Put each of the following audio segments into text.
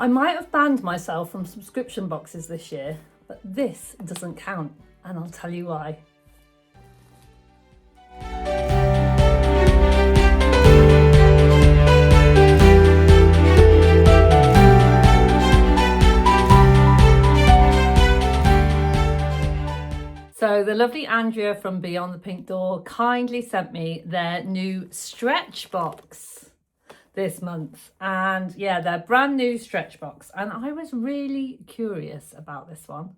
I might have banned myself from subscription boxes this year, but this doesn't count, and I'll tell you why. So the lovely Andrea from Beyond the Pink Door kindly sent me their new stretch box this month, and yeah, their brand new stretch box, and I was really curious about this one.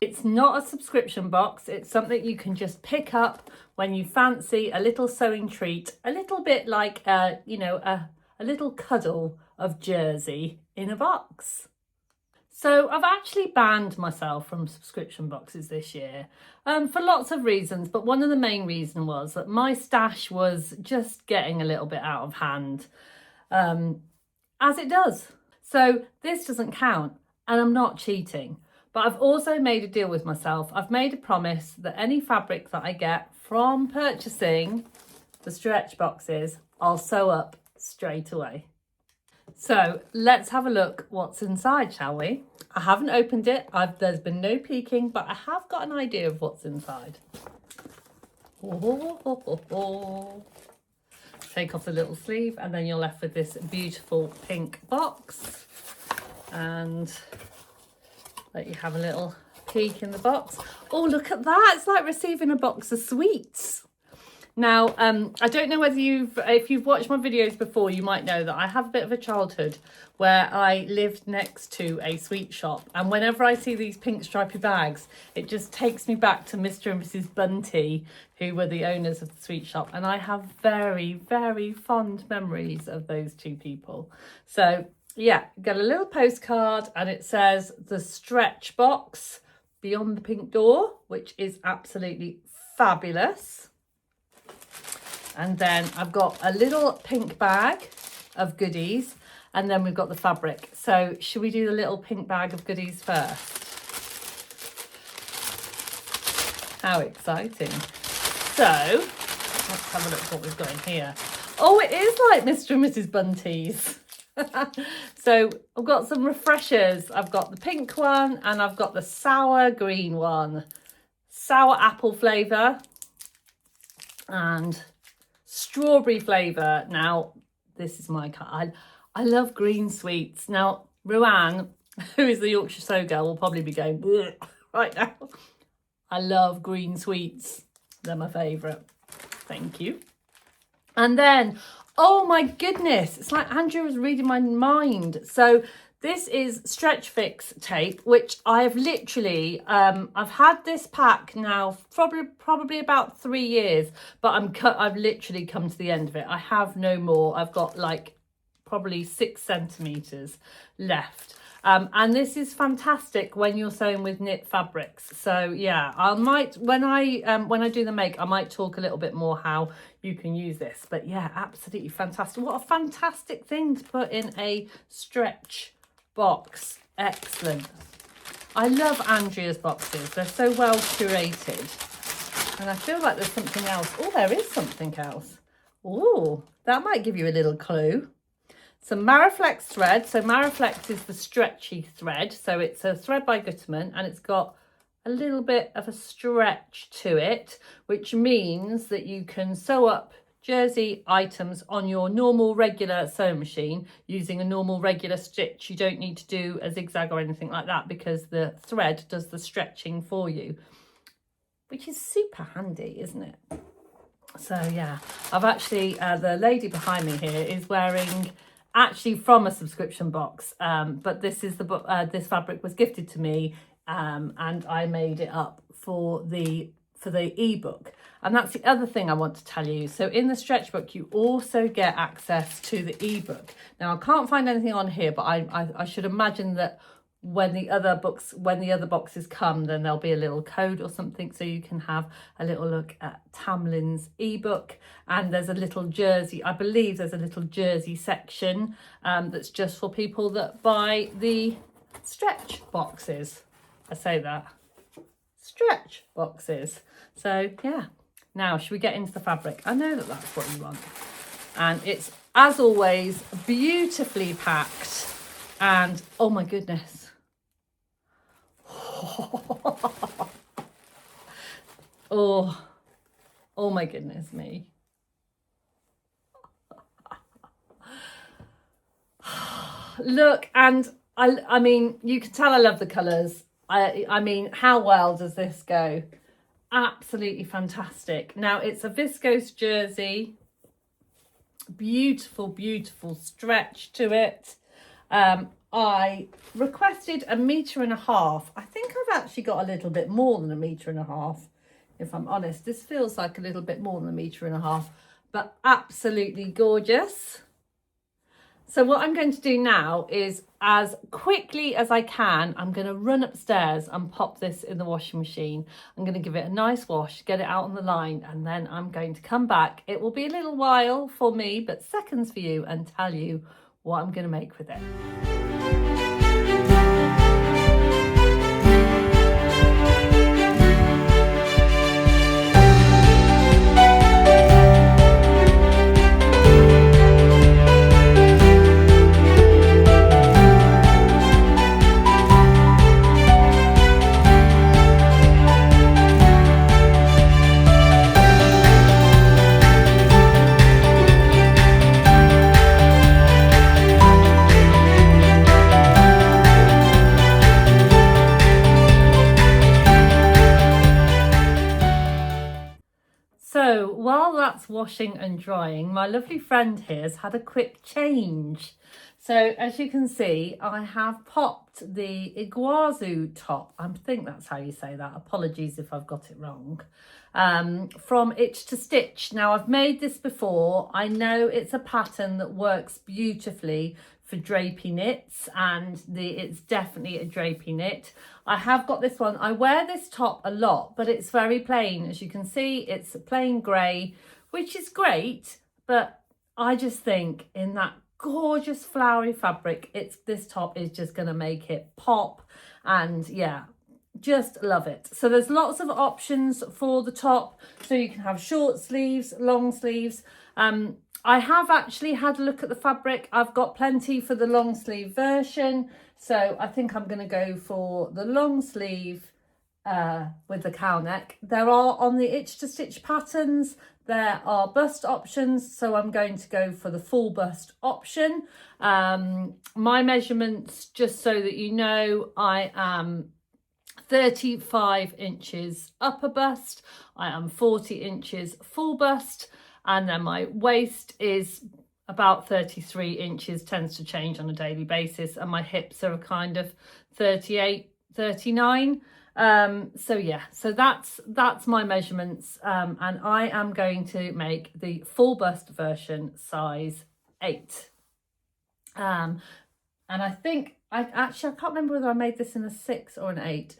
It's not a subscription box, it's something you can just pick up when you fancy a little sewing treat, a little bit like a little cuddle of jersey in a box. So I've actually banned myself from subscription boxes this year for lots of reasons, but one of the main reasons was that my stash was just getting a little bit out of hand, as it does. So this doesn't count, and I'm not cheating, but I've also made a deal with myself. I've made a promise that any fabric that I get from purchasing the stretch boxes, I'll sew up straight away. So let's have a look what's inside, shall we? I haven't opened it. There's been no peeking, but I have got an idea of what's inside. Take off the little sleeve, and then you're left with this beautiful pink box. And let you have a little peek in the box. Oh, look at that. It's like receiving a box of sweets. Now, I don't know whether if you've watched my videos before, you might know that I have a bit of a childhood where I lived next to a sweet shop. And whenever I see these pink stripy bags, it just takes me back to Mr. and Mrs. Bunty, who were the owners of the sweet shop. And I have very, very fond memories of those two people. So yeah, got a little postcard, and it says the stretch box Beyond the Pink Door, which is absolutely fabulous. And then I've got a little pink bag of goodies, and then we've got the fabric. So should we do the little pink bag of goodies first? How exciting. So let's have a look at what we've got in here. Oh, it is like Mr. and Mrs. Bunty's. So I've got some refreshers. I've got the pink one, and I've got the sour green one. Sour apple flavour and strawberry flavour. Now, this is my kind. I love green sweets. Now, Ruanne, who is the Yorkshire Sew Girl, will probably be going right now. I love green sweets. They're my favourite. Thank you. And then, oh my goodness, it's like Andrew was reading my mind. So this is Stretch Fix tape, which I've literally, I've had this pack now probably about 3 years, but I've literally come to the end of it. I have no more. I've got like probably 6 centimetres left. And this is fantastic when you're sewing with knit fabrics. So yeah, I might, when I do the make, I might talk a little bit more how you can use this. But yeah, absolutely fantastic. What a fantastic thing to put in a stretch box. Excellent. I love Andrea's boxes. They're so well curated. And I feel like there's something else. Oh, there is something else. Oh, that might give you a little clue. Some Mariflex thread. So Mariflex is the stretchy thread. So it's a thread by Gutermann, and it's got a little bit of a stretch to it, which means that you can sew up jersey items on your normal regular sewing machine using a normal regular stitch. You don't need to do a zigzag or anything like that, because the thread does the stretching for you, which is super handy, isn't it? So yeah, I've actually, the lady behind me here is wearing, actually from a subscription box, but this is the this fabric was gifted to me, and I made it up for the ebook. And that's the other thing I want to tell you. So in the stretch book, you also get access to the ebook. Now I can't find anything on here, but I should imagine that when the other boxes come, then there'll be a little code or something, so you can have a little look at Tamlin's ebook. And there's a little jersey, I believe there's a little jersey section that's just for people that buy the stretch boxes. I say that, stretch boxes. So yeah, now should we get into the fabric? I know that that's what you want, and it's, as always, beautifully packed. And oh my goodness. Oh my goodness me. Look, and I mean, you can tell I love the colours. I mean, how well does this go? Absolutely fantastic. Now, it's a viscose jersey. Beautiful, beautiful stretch to it. I requested 1.5 meters. I think I've actually got a little bit more than 1.5 meters, if I'm honest. This feels like a little bit more than 1.5 meters, but absolutely gorgeous. So what I'm going to do now is, as quickly as I can, I'm going to run upstairs and pop this in the washing machine. I'm going to give it a nice wash, get it out on the line, and then I'm going to come back. It will be a little while for me, but seconds for you, and tell you what I'm going to make with it. So while that's washing and drying, my lovely friend here has had a quick change. So as you can see, I have popped the iguazu top. I think that's how you say that. Apologies if I've got it wrong. From Itch to Stitch. Now, I've made this before. I know it's a pattern that works beautifully for drapey knits, and it's definitely a drapey knit. I have got this one. I wear this top a lot, but it's very plain. As you can see, it's a plain grey, which is great, but I just think in that gorgeous flowery fabric, this top is just going to make it pop. And yeah, just love it. So there's lots of options for the top. So you can have short sleeves, long sleeves. I have actually had a look at the fabric. I've got plenty for the long sleeve version. So I think I'm going to go for the long sleeve with the cow neck. There are, on the Itch to Stitch patterns, there are bust options. So I'm going to go for the full bust option. My measurements, just so that you know, I am 35 inches upper bust. I am 40 inches full bust. And then my waist is about 33 inches, tends to change on a daily basis. And my hips are kind of 38, 39. So yeah, so that's my measurements. And I am going to make the full bust version size 8. And I think, I can't remember whether I made this in a 6 or an 8.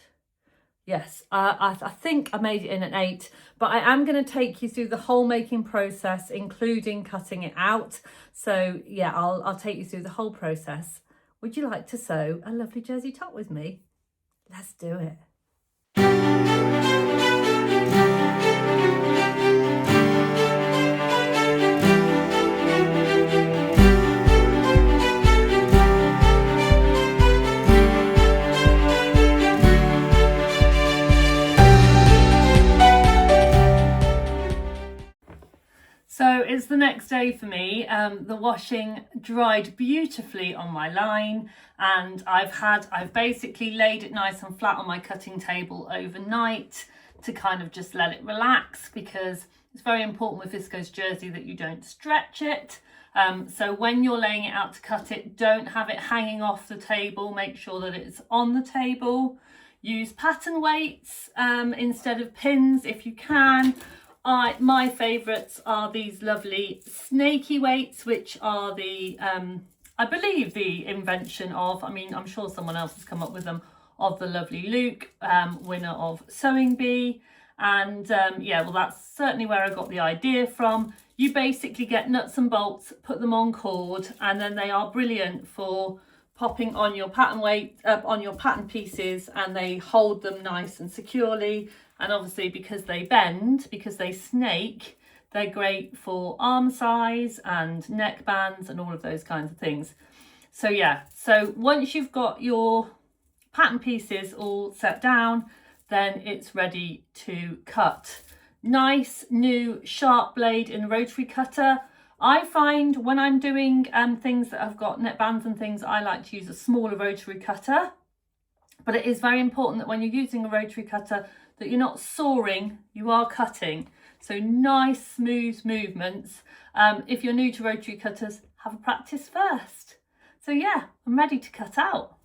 Yes, I think I made it in an 8, but I am going to take you through the whole making process, including cutting it out. So yeah, I'll take you through the whole process. Would you like to sew a lovely jersey top with me? Let's do it. So it's the next day for me. The washing dried beautifully on my line, and I've basically laid it nice and flat on my cutting table overnight to kind of just let it relax, because it's very important with viscose jersey that you don't stretch it. So when you're laying it out to cut it, don't have it hanging off the table. Make sure that it's on the table. Use pattern weights instead of pins if you can. My favourites are these lovely snaky weights, which are the, I believe the invention of, I'm sure someone else has come up with them, of the lovely Luke, winner of Sewing Bee. And yeah, well, that's certainly where I got the idea from. You basically get nuts and bolts, put them on cord, and then they are brilliant for popping on your pattern on your pattern pieces, and they hold them nice and securely. And obviously, because they bend, because they snake, they're great for arm size and neck bands and all of those kinds of things. So yeah, so once you've got your pattern pieces all set down, then it's ready to cut. Nice new sharp blade in a rotary cutter. I find when I'm doing things that have got neckbands and things, I like to use a smaller rotary cutter. But it is very important that when you're using a rotary cutter that you're not sawing, you are cutting. So nice smooth movements. If you're new to rotary cutters, have a practice first. So yeah, I'm ready to cut out.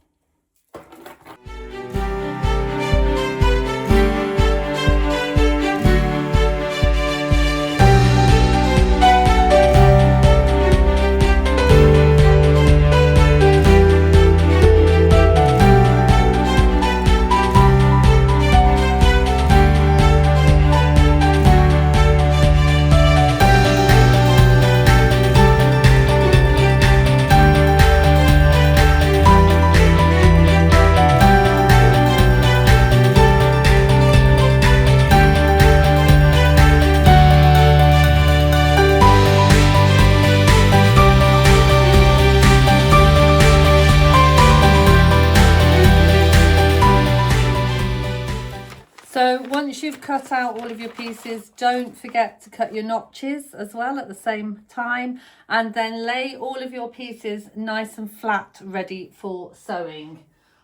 So once you've cut out all of your pieces, don't forget to cut your notches as well at the same time, and then lay all of your pieces nice and flat, ready for sewing.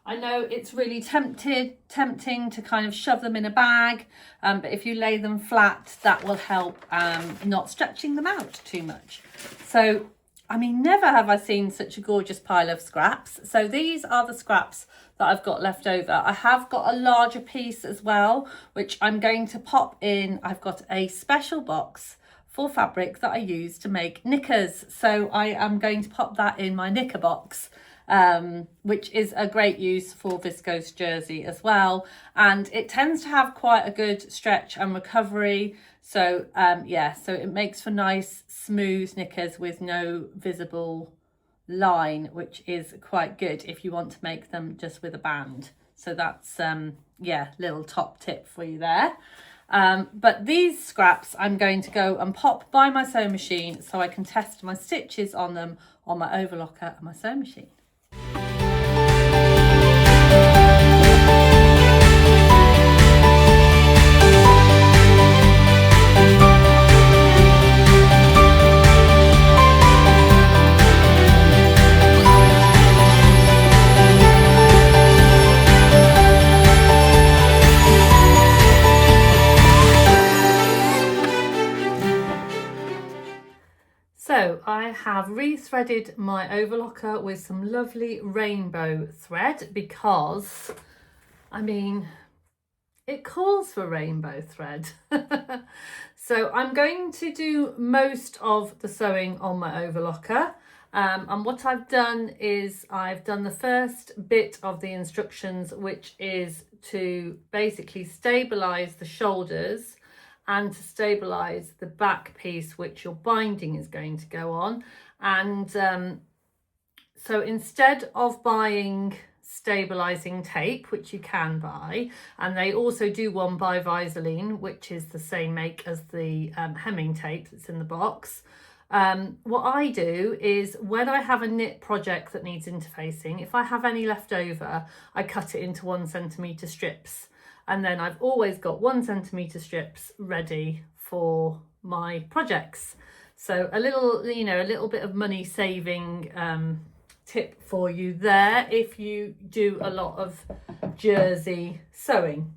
I know it's really tempting to kind of shove them in a bag, but if you lay them flat, that will help not stretching them out too much. So, I mean, never have I seen such a gorgeous pile of scraps. So these are the scraps that I've got left over. I have got a larger piece as well, which I'm going to pop in. I've got a special box for fabric that I use to make knickers. So I am going to pop that in my knicker box, which is a great use for viscose jersey as well. And it tends to have quite a good stretch and recovery. So yeah, so it makes for nice smooth knickers with no visible line, which is quite good if you want to make them just with a band. So that's yeah, little top tip for you there. But these scraps I'm going to go and pop by my sewing machine so I can test my stitches on them on my overlocker and my sewing machine. So I have rethreaded my overlocker with some lovely rainbow thread because, I mean, it calls for rainbow thread. So I'm going to do most of the sewing on my overlocker. And what I've done is I've done the first bit of the instructions, which is to basically stabilise the shoulders and to stabilise the back piece, which your binding is going to go on. And so instead of buying stabilising tape, which you can buy, and they also do one by Visaline, which is the same make as the hemming tape that's in the box. What I do is when I have a knit project that needs interfacing, if I have any left over, I cut it into 1 centimetre strips. And then I've always got 1 centimetre strips ready for my projects. So a little, you know, a little bit of money saving tip for you there if you do a lot of jersey sewing.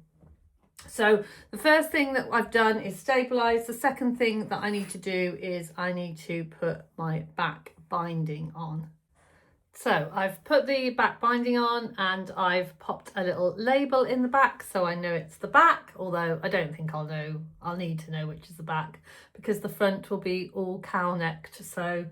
So the first thing that I've done is stabilise. The second thing that I need to do is I need to put my back binding on. So I've put the back binding on and I've popped a little label in the back so I know it's the back, although I don't think I'll need to know which is the back because the front will be all cow-necked. So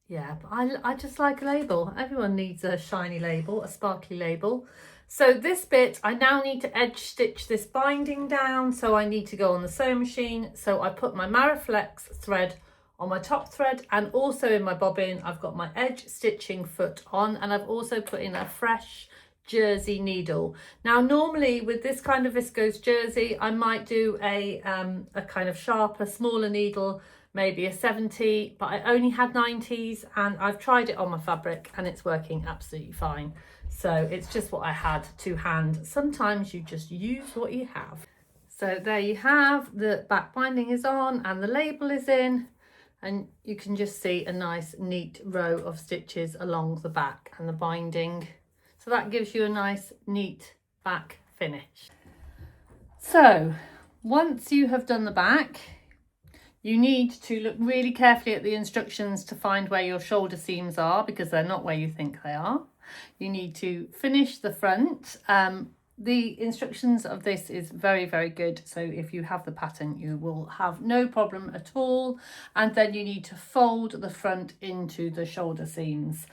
yeah, but I just like a label. Everyone needs a shiny label, a sparkly label. So this bit, I now need to edge stitch this binding down. So I need to go on the sewing machine. So I put my Mariflex thread on my top thread, and also in my bobbin I've got my edge stitching foot on, and I've also put in a fresh jersey needle. Now normally with this kind of viscose jersey I might do a kind of sharper, smaller needle, maybe a 70, but I only had 90s and I've tried it on my fabric and it's working absolutely fine. So it's just what I had to hand. Sometimes you just use what you have. So there you have, the back binding is on and the label is in, and you can just see a nice neat row of stitches along the back and the binding. So that gives you a nice neat back finish. So once you have done the back, you need to look really carefully at the instructions to find where your shoulder seams are, because they're not where you think they are. You need to finish the front. The instructions of this is very, very good. So if you have the pattern, you will have no problem at all. And then you need to fold the front into the shoulder seams.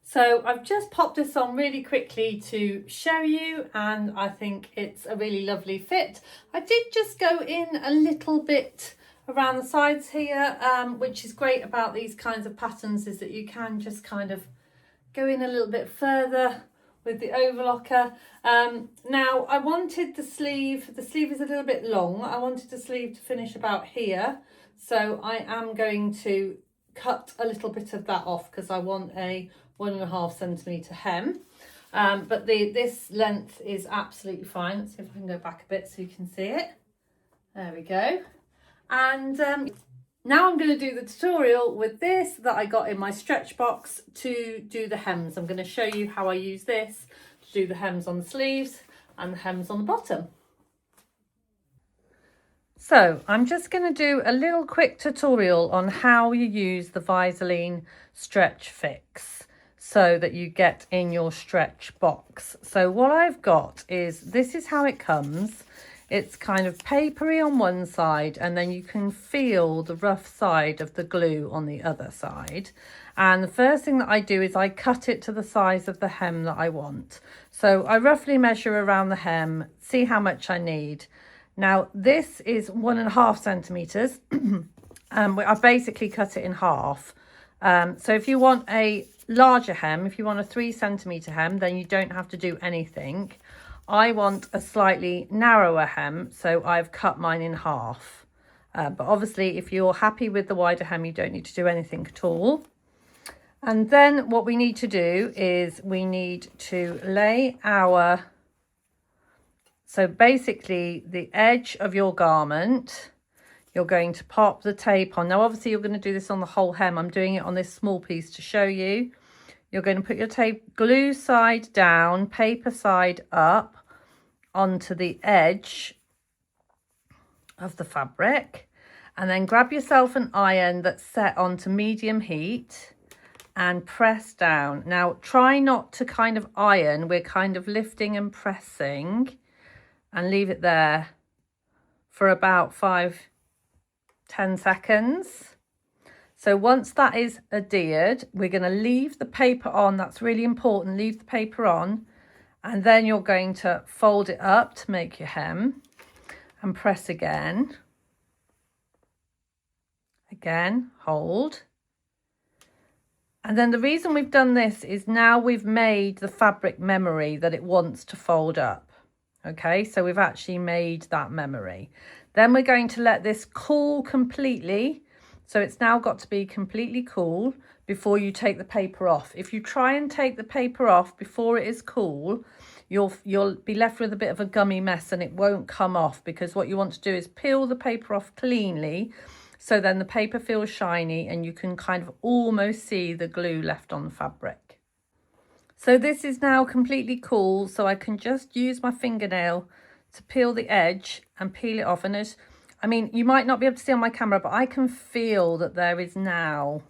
So I've just popped this on really quickly to show you, and I think it's a really lovely fit. I did just go in a little bit around the sides here, which is great about these kinds of patterns, is that you can just kind of go in a little bit further with the overlocker. Now I wanted the sleeve is a little bit long. I wanted the sleeve to finish about here. So I am going to cut a little bit of that off because I want a 1.5 centimetre hem. But this length is absolutely fine. Let's see if I can go back a bit so you can see it. There we go. And now I'm going to do the tutorial with this that I got in my stretch box to do the hems. I'm going to show you how I use this to do the hems on the sleeves and the hems on the bottom. So I'm just going to do a little quick tutorial on how you use the Viscose Stretch Fix so that you get in your stretch box. So what I've got is, this is how it comes. It's kind of papery on one side, and then you can feel the rough side of the glue on the other side. And the first thing that I do is I cut it to the size of the hem that I want. So I roughly measure around the hem, see how much I need. Now this is 1.5 centimetres. I've basically cut it in half. So if you want a larger hem, if you want a 3 centimetre hem, then you don't have to do anything. I want a slightly narrower hem, so I've cut mine in half. But obviously if you're happy with the wider hem, you don't need to do anything at all. And then what we need to do is we need to lay our, so basically the edge of your garment, you're going to pop the tape on. Now obviously you're going to do this on the whole hem. I'm doing it on this small piece to show you. You're going to put your tape glue side down, paper side up onto the edge of the fabric, and then grab yourself an iron that's set onto medium heat and press down. Now try not to kind of iron, we're kind of lifting and pressing, and leave it there for about 5-10 seconds. So once that is adhered, we're going to leave the paper on. That's really important. Leave the paper on, and then you're going to fold it up to make your hem and press again. Again, hold. And then the reason we've done this is now we've made the fabric memory that it wants to fold up. Okay, so we've actually made that memory. Then we're going to let this cool completely. So it's now got to be completely cool before you take the paper off. If you try and take the paper off before it is cool, you'll be left with a bit of a gummy mess and it won't come off, because what you want to do is peel the paper off cleanly, so then the paper feels shiny and you can kind of almost see the glue left on the fabric. So this is now completely cool, so I can just use my fingernail to peel the edge and peel it off. And as I mean, you might not be able to see on my camera, but I can feel that there is now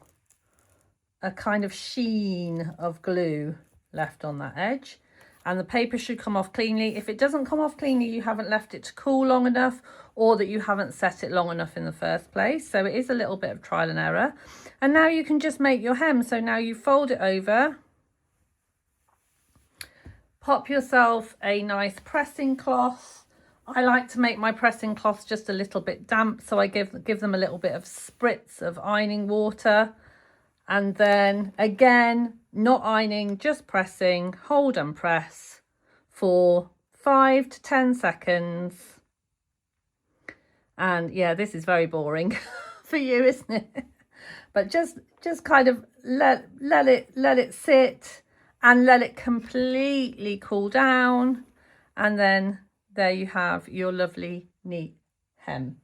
a kind of sheen of glue left on that edge, and the paper should come off cleanly. If it doesn't come off cleanly, you haven't left it to cool long enough, or that you haven't set it long enough in the first place. So it is a little bit of trial and error. And now you can just make your hem. So now you fold it over pop yourself a nice pressing cloth. I like to make my pressing cloths just a little bit damp, so I give them a little bit of spritz of ironing water. And then again, not ironing, just pressing, hold and press for 5 to 10 seconds. And yeah, this is very boring for you, isn't it? But just kind of let it sit and let it completely cool down. And then there you have your lovely neat hem.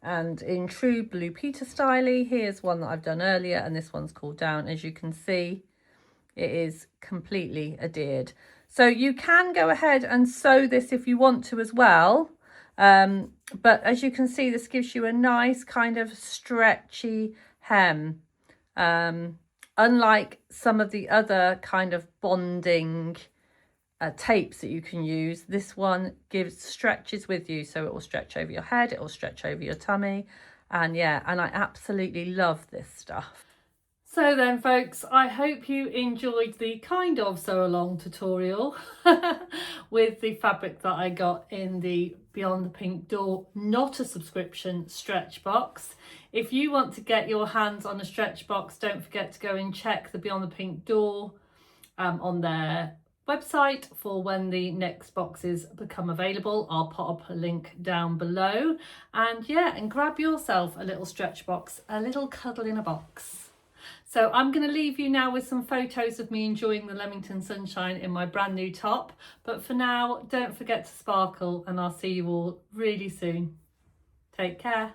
And in true Blue Peter style, here's one that I've done earlier, and this one's cooled down. As you can see, it is completely adhered. So you can go ahead and sew this if you want to as well. But as you can see, this gives you a nice kind of stretchy hem. Unlike some of the other kind of bonding tapes that you can use, this one stretches with you, so it will stretch over your head, it will stretch over your tummy, and yeah, and I absolutely love this stuff. So then folks, I hope you enjoyed the kind of sew along tutorial with the fabric that I got in the Beyond the Pink Door not a subscription stretch box. If you want to get your hands on a stretch box, don't forget to go and check the Beyond the Pink Door on their website for when the next boxes become available. I'll pop a link down below, and yeah, and grab yourself a little stretch box, a little cuddle in a box. So I'm going to leave you now with some photos of me enjoying the Leamington sunshine in my brand new top. But for now, don't forget to sparkle, and I'll see you all really soon. Take care.